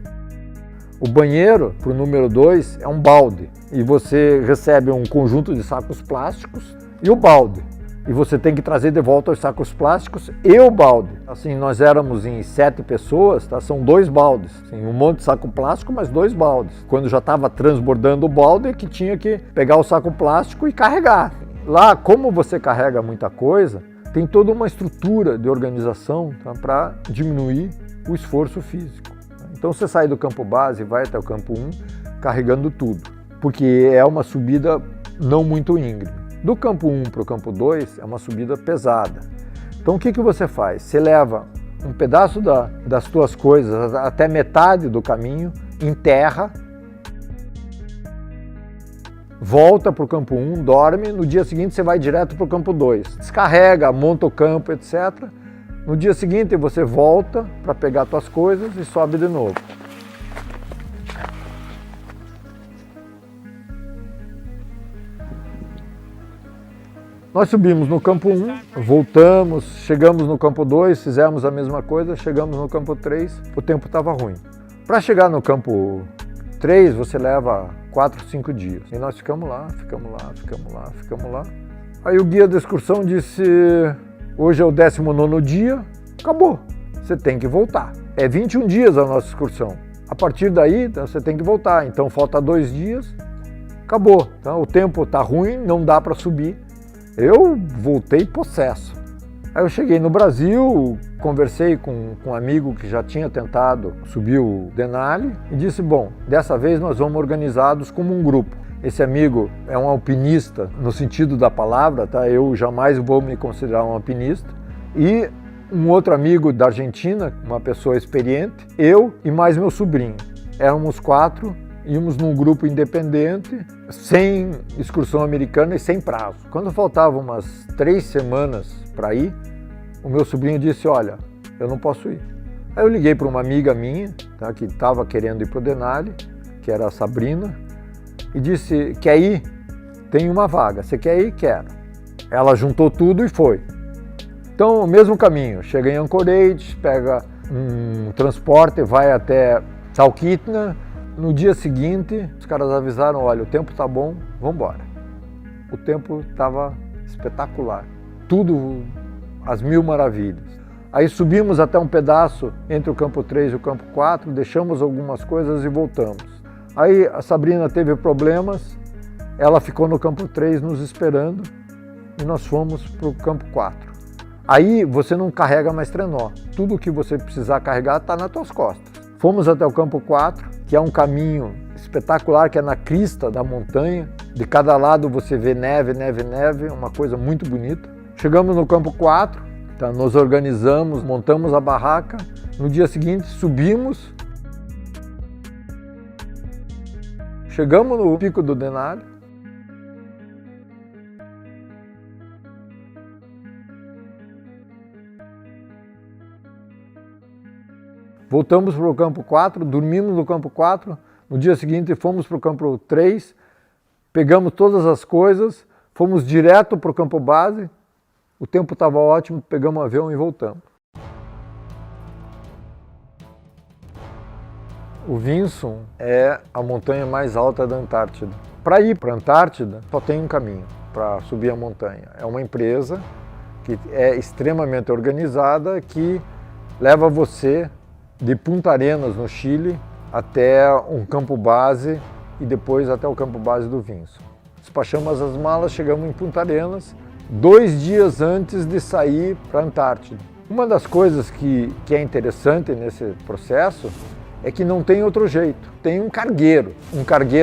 O banheiro, para o número 2, é um balde, e você recebe um conjunto de sacos plásticos e o balde. E você tem que trazer de volta os sacos plásticos e o balde. Assim, nós éramos em 7 pessoas, tá? São 2 baldes. Assim, um monte de saco plástico, mas 2 baldes. Quando já estava transbordando o balde, que tinha que pegar o saco plástico e carregar. Lá, como você carrega muita coisa, tem toda uma estrutura de organização, tá? Para diminuir o esforço físico. Então você sai do campo base e vai até o campo 1 carregando tudo, porque é uma subida não muito íngreme. Do campo 1 para o campo 2 é uma subida pesada. Então o que você faz? Você leva um pedaço das tuas coisas até metade do caminho, enterra, volta para o campo 1, dorme, no dia seguinte você vai direto para o campo 2. Descarrega, monta o campo, etc. No dia seguinte você volta para pegar as tuas coisas e sobe de novo. Nós subimos no campo 1, voltamos, chegamos no campo 2, fizemos a mesma coisa, chegamos no campo 3, o tempo estava ruim. Para chegar no campo 3, você leva 4, 5 dias. E nós ficamos lá. Aí o guia da excursão disse, hoje é o 19º dia, acabou, você tem que voltar. É 21 dias a nossa excursão. A partir daí, você tem que voltar, então falta 2 dias, acabou. Então, o tempo está ruim, não dá para subir. Eu voltei possesso. Aí eu cheguei no Brasil, conversei com um amigo que já tinha tentado subir o Denali e disse, bom, dessa vez nós vamos organizados como um grupo. Esse amigo é um alpinista no sentido da palavra, tá? Eu jamais vou me considerar um alpinista. E um outro amigo da Argentina, uma pessoa experiente, eu e mais meu sobrinho. Éramos 4. Íamos num grupo independente, sem excursão americana e sem prazo. Quando faltavam umas 3 semanas para ir, o meu sobrinho disse, olha, eu não posso ir. Aí eu liguei para uma amiga minha, tá, que estava querendo ir para o Denali, que era a Sabrina, e disse, quer ir? Tem uma vaga, você quer ir? Quero. Ela juntou tudo e foi. Então, o mesmo caminho, chega em Anchorage, pega um transporte, vai até Talkeetna. No dia seguinte, os caras avisaram, olha, o tempo tá bom, vamos embora. O tempo estava espetacular, tudo às mil maravilhas. Aí subimos até um pedaço entre o campo 3 e o campo 4, deixamos algumas coisas e voltamos. Aí a Sabrina teve problemas, ela ficou no campo 3 nos esperando e nós fomos para o campo 4. Aí você não carrega mais trenó, tudo que você precisar carregar está nas tuas costas. Fomos até o campo 4, que é um caminho espetacular, que é na crista da montanha. De cada lado você vê neve, uma coisa muito bonita. Chegamos no campo 4, tá, nos organizamos, montamos a barraca. No dia seguinte subimos, chegamos no pico do Denali. Voltamos para o campo 4, dormimos no campo 4, no dia seguinte fomos para o campo 3, pegamos todas as coisas, fomos direto para o campo base, o tempo estava ótimo, pegamos um avião e voltamos. O Vinson é a montanha mais alta da Antártida. Para ir para a Antártida, só tem um caminho para subir a montanha. É uma empresa que é extremamente organizada, que leva você de Punta Arenas, no Chile, até um campo base e depois até o campo base do Vinson. Despachamos as malas, chegamos em Punta Arenas 2 dias antes de sair para a Antártida. Uma das coisas que é interessante nesse processo é que não tem outro jeito. Tem um cargueiro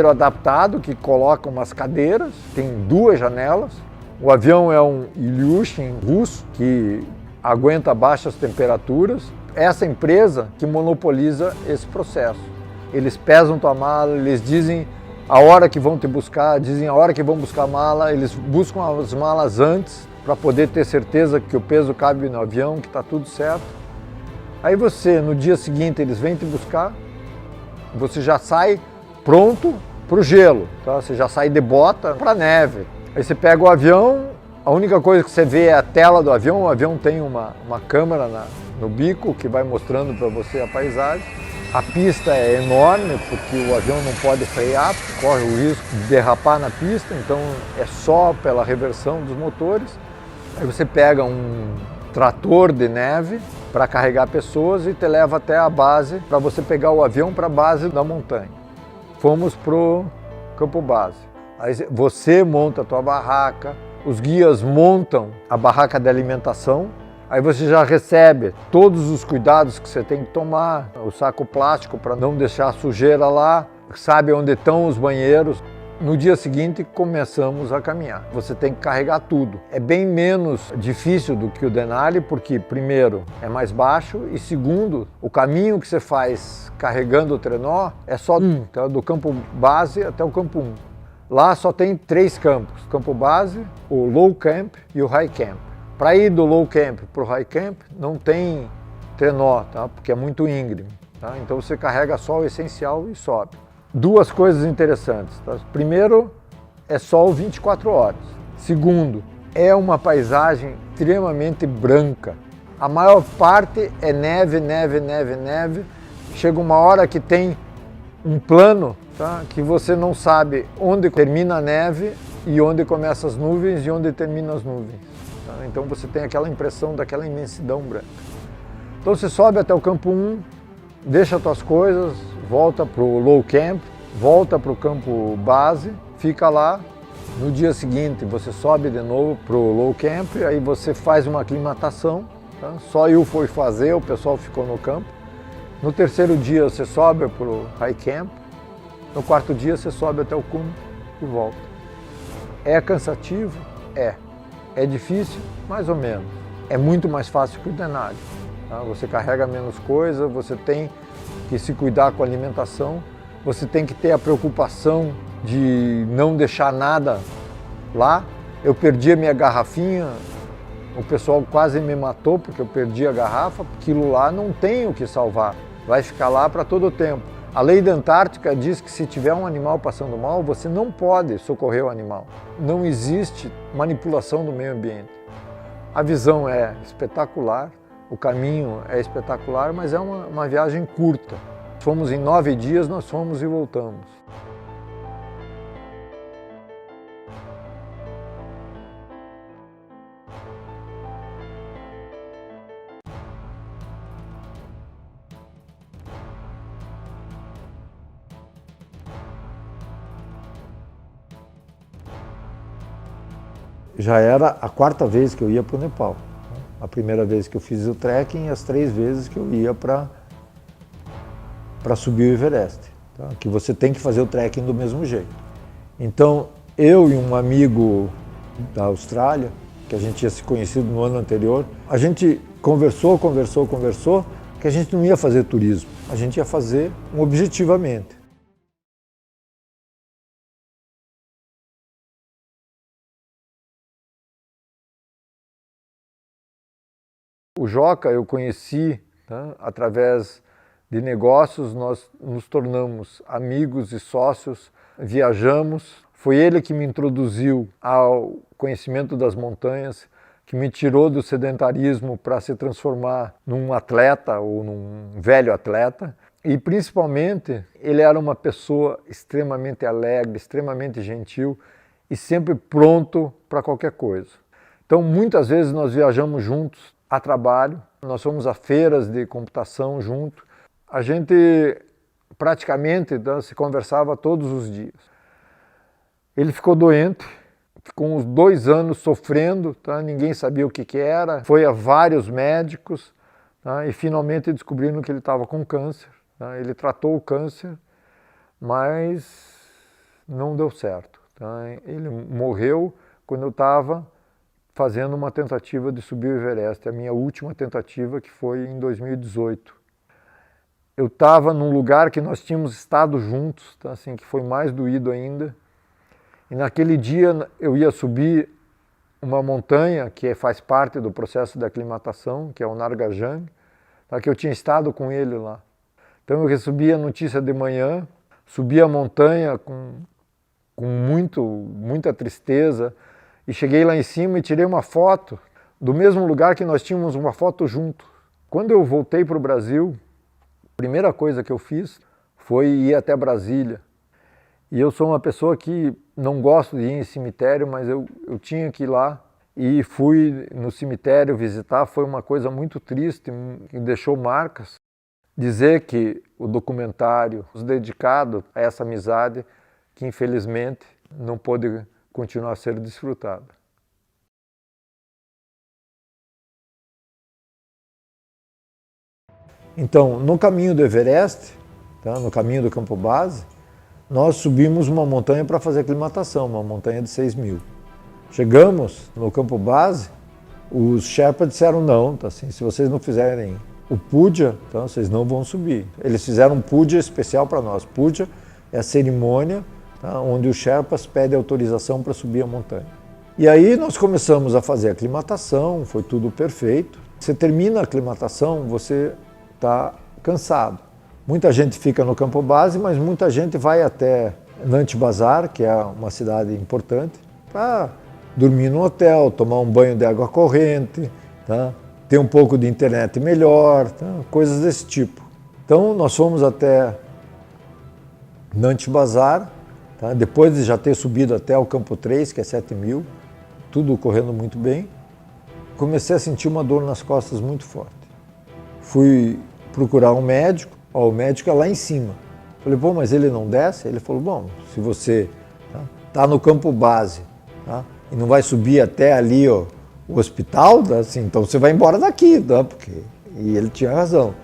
adaptado que coloca umas cadeiras, tem 2 janelas. O avião é um Ilyushin russo que aguenta baixas temperaturas. Essa empresa que monopoliza esse processo. Eles pesam tua mala, eles dizem a hora que vão te buscar, dizem a hora que vão buscar a mala, eles buscam as malas antes para poder ter certeza que o peso cabe no avião, que está tudo certo. Aí você, no dia seguinte, eles vêm te buscar, você já sai pronto para o gelo, tá? Você já sai de bota para a neve. Aí você pega o avião, a única coisa que você vê é a tela do avião. O avião tem uma câmera no bico que vai mostrando para você a paisagem. A pista é enorme porque o avião não pode frear, corre o risco de derrapar na pista, então é só pela reversão dos motores. Aí você pega um trator de neve para carregar pessoas e te leva até a base para você pegar o avião para a base da montanha. Fomos pro campo base. Aí você monta a tua barraca, os guias montam a barraca de alimentação, aí você já recebe todos os cuidados que você tem que tomar, o saco plástico para não deixar a sujeira lá, sabe onde estão os banheiros. No dia seguinte começamos a caminhar. Você tem que carregar tudo. É bem menos difícil do que o Denali, porque primeiro é mais baixo e segundo, o caminho que você faz carregando o trenó é só tá? Do campo base até o campo 1. Lá só tem 3 campos, campo base, o low camp e o high camp. Para ir do low camp para o high camp não tem trenó, tá? Porque é muito íngreme. Tá? Então você carrega só o essencial e sobe. 2 coisas interessantes. Tá? Primeiro, é sol 24 horas. Segundo, é uma paisagem extremamente branca. A maior parte é neve, neve, neve, neve. Chega uma hora que tem um plano, tá? Que você não sabe onde termina a neve e onde começam as nuvens e onde terminam as nuvens. Tá? Então você tem aquela impressão daquela imensidão branca. Então você sobe até o campo 1, deixa as tuas coisas, volta para o low camp, volta para o campo base, fica lá. No dia seguinte você sobe de novo para o low camp, aí você faz uma aclimatação. Tá? Só eu fui fazer, o pessoal ficou no campo. No 3º dia você sobe para o high camp. No 4º dia você sobe até o cume e volta. É cansativo? É. É difícil? Mais ou menos. É muito mais fácil que o Denali. Tá? Você carrega menos coisa, você tem que se cuidar com a alimentação, você tem que ter a preocupação de não deixar nada lá. Eu perdi a minha garrafinha, o pessoal quase me matou porque eu perdi a garrafa, aquilo lá não tem o que salvar, vai ficar lá para todo o tempo. A lei da Antártica diz que se tiver um animal passando mal, você não pode socorrer o animal. Não existe manipulação do meio ambiente. A visão é espetacular, o caminho é espetacular, mas é uma viagem curta. Fomos em 9 dias, nós fomos e voltamos. Já era a 4ª vez que eu ia para o Nepal. A primeira vez que eu fiz o trekking e as 3 vezes que eu ia para subir o Everest. Tá? Que você tem que fazer o trekking do mesmo jeito. Então, eu e um amigo da Austrália, que a gente tinha se conhecido no ano anterior, a gente conversou, que a gente não ia fazer turismo, a gente ia fazer objetivamente. O Joca eu conheci, tá, através de negócios, nós nos tornamos amigos e sócios, viajamos. Foi ele que me introduziu ao conhecimento das montanhas, que me tirou do sedentarismo para se transformar num atleta ou num velho atleta. E principalmente, ele era uma pessoa extremamente alegre, extremamente gentil e sempre pronto para qualquer coisa. Então, muitas vezes nós viajamos juntos a trabalho, nós fomos a feiras de computação junto. A gente praticamente se conversava todos os dias. Ele ficou doente, ficou uns 2 anos sofrendo, tá? Ninguém sabia o que era, foi a vários médicos, tá? E finalmente descobriram que ele estava com câncer. Tá? Ele tratou o câncer, mas não deu certo. Tá? Ele morreu quando eu estava fazendo uma tentativa de subir o Everest, a minha última tentativa, que foi em 2018. Eu estava num lugar que nós tínhamos estado juntos, tá? Assim, que foi mais doído ainda. E naquele dia eu ia subir uma montanha que faz parte do processo de aclimatação, que é o Nargajang, tá? Que eu tinha estado com ele lá. Então eu recebi a notícia de manhã, subi a montanha com muita tristeza, e cheguei lá em cima e tirei uma foto do mesmo lugar que nós tínhamos uma foto junto. Quando eu voltei para o Brasil, a primeira coisa que eu fiz foi ir até Brasília. E eu sou uma pessoa que não gosto de ir em cemitério, mas eu tinha que ir lá e fui no cemitério visitar. Foi uma coisa muito triste, que deixou marcas. Dizer que o documentário é dedicado a essa amizade que infelizmente não pôde continuar a ser desfrutada. Então, no caminho do Everest, tá, no caminho do Campo Base, nós subimos uma montanha para fazer aclimatação, uma montanha de 6.000. Chegamos no Campo Base, os Sherpas disseram não, tá, assim, se vocês não fizerem o Puja, então vocês não vão subir. Eles fizeram um Puja especial para nós. Puja é a cerimônia, tá, onde os Sherpas pedem autorização para subir a montanha. E aí nós começamos a fazer a aclimatação, foi tudo perfeito. Você termina a aclimatação, você está cansado. Muita gente fica no Campo Base, mas muita gente vai até Nantes Bazar, que é uma cidade importante, para dormir no hotel, tomar um banho de água corrente, tá? Ter um pouco de internet melhor, tá? Coisas desse tipo. Então nós fomos até Nantes Bazar, tá? Depois de já ter subido até o Campo 3, que é 7.000, tudo correndo muito bem, comecei a sentir uma dor nas costas muito forte. Fui procurar um médico, o médico é lá em cima. Falei, pô, mas ele não desce? Ele falou, bom, se você tá no Campo Base, tá? E não vai subir até ali, ó, o hospital, tá? Assim, então você vai embora daqui, tá? Porque... E ele tinha razão.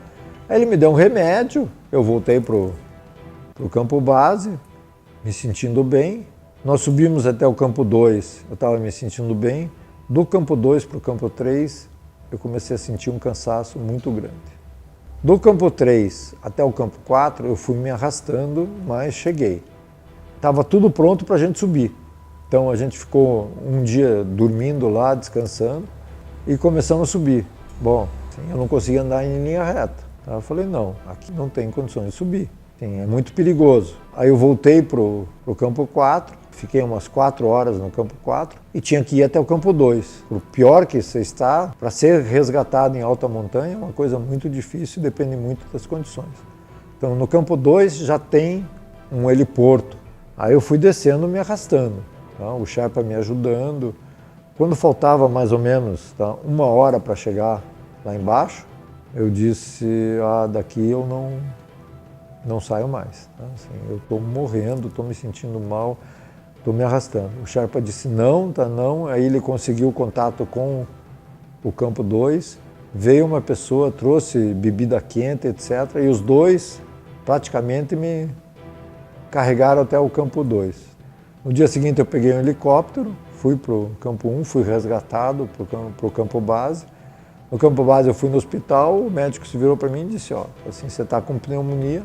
Aí ele me deu um remédio, eu voltei pro Campo Base, me sentindo bem. Nós subimos até o Campo 2, eu estava me sentindo bem. Do Campo 2 para o Campo 3, eu comecei a sentir um cansaço muito grande. Do Campo 3 até o Campo 4, eu fui me arrastando, mas cheguei. Estava tudo pronto para a gente subir. Então a gente ficou um dia dormindo lá, descansando, e começamos a subir. Bom, assim, eu não conseguia andar em linha reta. Eu falei, não, aqui não tem condições de subir. Assim, é muito perigoso. Aí eu voltei para o Campo 4, fiquei umas 4 horas no Campo 4 e tinha que ir até o Campo 2. O pior que você está, para ser resgatado em alta montanha, é uma coisa muito difícil, depende muito das condições. Então no Campo 2 já tem um heliporto. Aí eu fui descendo, me arrastando. Tá? O Sherpa me ajudando. Quando faltava mais ou menos 1 hora para chegar lá embaixo, eu disse, daqui eu não saio mais. Tá? Assim, eu estou morrendo, estou me sentindo mal, estou me arrastando. O Sherpa disse não, não. Aí ele conseguiu contato com o Campo 2, veio uma pessoa, trouxe bebida quente, etc. E os dois praticamente me carregaram até o Campo 2. No dia seguinte eu peguei um helicóptero, fui para o Campo 1, fui resgatado para o Campo Base. No Campo Base eu fui no hospital, o médico se virou para mim e disse, assim, você está com pneumonia,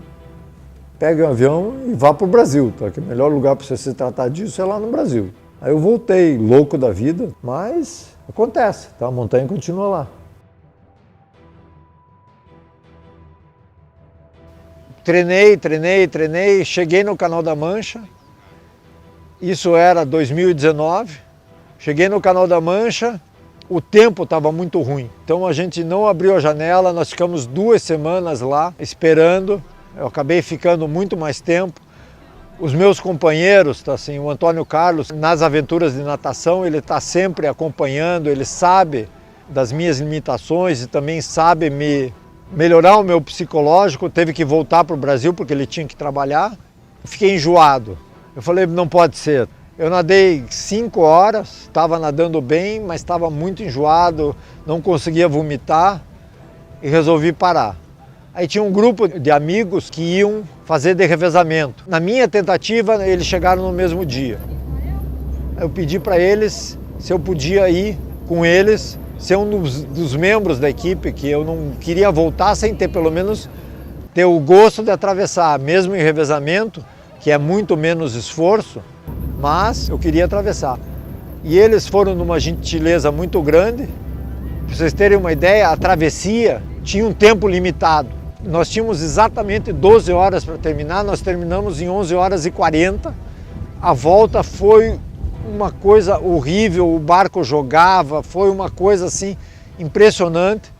pega um avião e vá para o Brasil, tá? Que o melhor lugar para você se tratar disso é lá no Brasil. Aí eu voltei, louco da vida, mas acontece, tá? A montanha continua lá. Treinei, cheguei no Canal da Mancha, isso era 2019, cheguei no Canal da Mancha, o tempo estava muito ruim, então a gente não abriu a janela, nós ficamos 2 semanas lá esperando eu acabei ficando muito mais tempo. Os meus companheiros, tá, assim, o Antônio Carlos, nas aventuras de natação, ele está sempre acompanhando, ele sabe das minhas limitações e também sabe me melhorar o meu psicológico. Teve que voltar para o Brasil porque ele tinha que trabalhar. Fiquei enjoado. Eu falei, não pode ser. Eu nadei 5 horas, estava nadando bem, mas estava muito enjoado, não conseguia vomitar e resolvi parar. Aí tinha um grupo de amigos que iam fazer de revezamento. Na minha tentativa, eles chegaram no mesmo dia. Eu pedi para eles se eu podia ir com eles, ser um dos membros da equipe, que eu não queria voltar sem ter pelo menos ter o gosto de atravessar, mesmo em revezamento, que é muito menos esforço, mas eu queria atravessar. E eles foram numa gentileza muito grande. Para vocês terem uma ideia, a travessia tinha um tempo limitado. Nós tínhamos exatamente 12 horas para terminar, nós terminamos em 11 horas e 40. A volta foi uma coisa horrível, o barco jogava, foi uma coisa assim impressionante.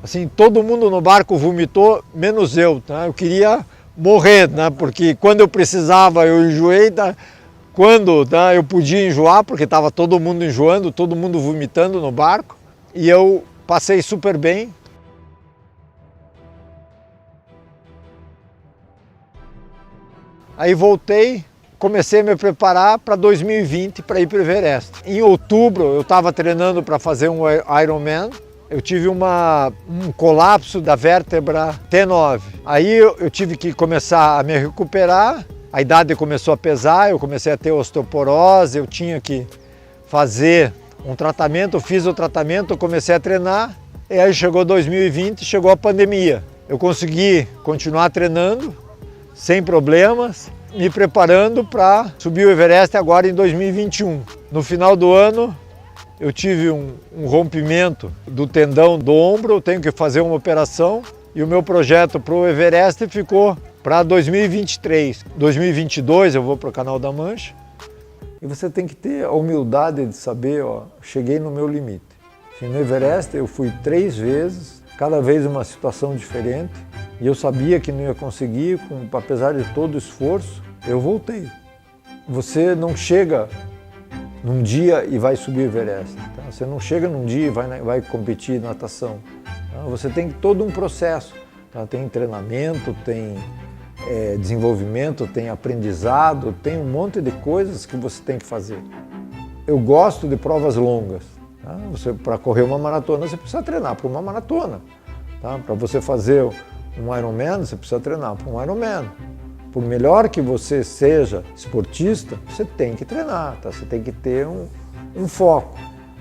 Assim, todo mundo no barco vomitou, menos eu, tá? Eu queria morrer, né? Porque quando eu precisava eu enjoei, tá? Quando, tá, eu podia enjoar, porque estava todo mundo enjoando, todo mundo vomitando no barco, e eu passei super bem. Aí voltei, comecei a me preparar para 2020 para ir para o Everest. Em outubro eu estava treinando para fazer um Ironman. Eu tive um colapso da vértebra T9. Aí eu tive que começar a me recuperar, a idade começou a pesar, eu comecei a ter osteoporose, eu tinha que fazer um tratamento, fiz o tratamento, comecei a treinar, e aí chegou 2020, chegou a pandemia. Eu consegui continuar treinando, sem problemas, me preparando para subir o Everest agora em 2021. No final do ano, eu tive um rompimento do tendão do ombro, eu tenho que fazer uma operação e o meu projeto para o Everest ficou para 2023. 2022 eu vou para o Canal da Mancha. E você tem que ter a humildade de saber, ó, cheguei no meu limite. Assim, no Everest eu fui 3 vezes, cada vez uma situação diferente, e eu sabia que não ia conseguir, apesar de todo o esforço, eu voltei. Você não chega num dia e vai subir o Everest. Tá? Você não chega num dia e vai competir natação. Tá? Você tem todo um processo. Tá? Tem treinamento, tem desenvolvimento, tem aprendizado, tem um monte de coisas que você tem que fazer. Eu gosto de provas longas. Tá? Para correr uma maratona, você precisa treinar para uma maratona. Tá? Para você fazer um Ironman, você precisa treinar para um Ironman. Por melhor que você seja esportista, você tem que treinar, tá? Você tem que ter um foco.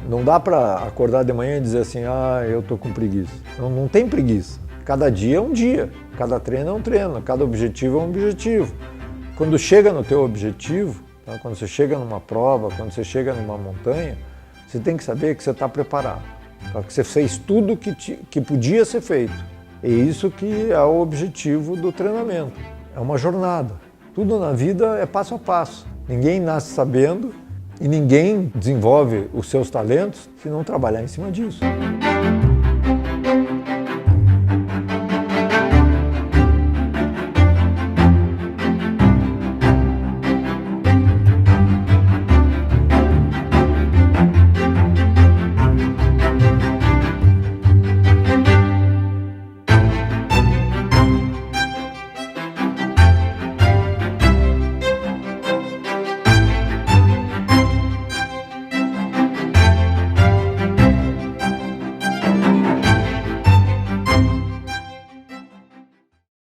Não dá para acordar de manhã e dizer assim, eu tô com preguiça. Não tem preguiça. Cada dia é um dia, cada treino é um treino, cada objetivo é um objetivo. Quando chega no teu objetivo, tá? Quando você chega numa prova, quando você chega numa montanha, você tem que saber que você está preparado, tá? Que você fez tudo que podia ser feito. É isso que é o objetivo do treinamento. É uma jornada. Tudo na vida é passo a passo. Ninguém nasce sabendo e ninguém desenvolve os seus talentos se não trabalhar em cima disso.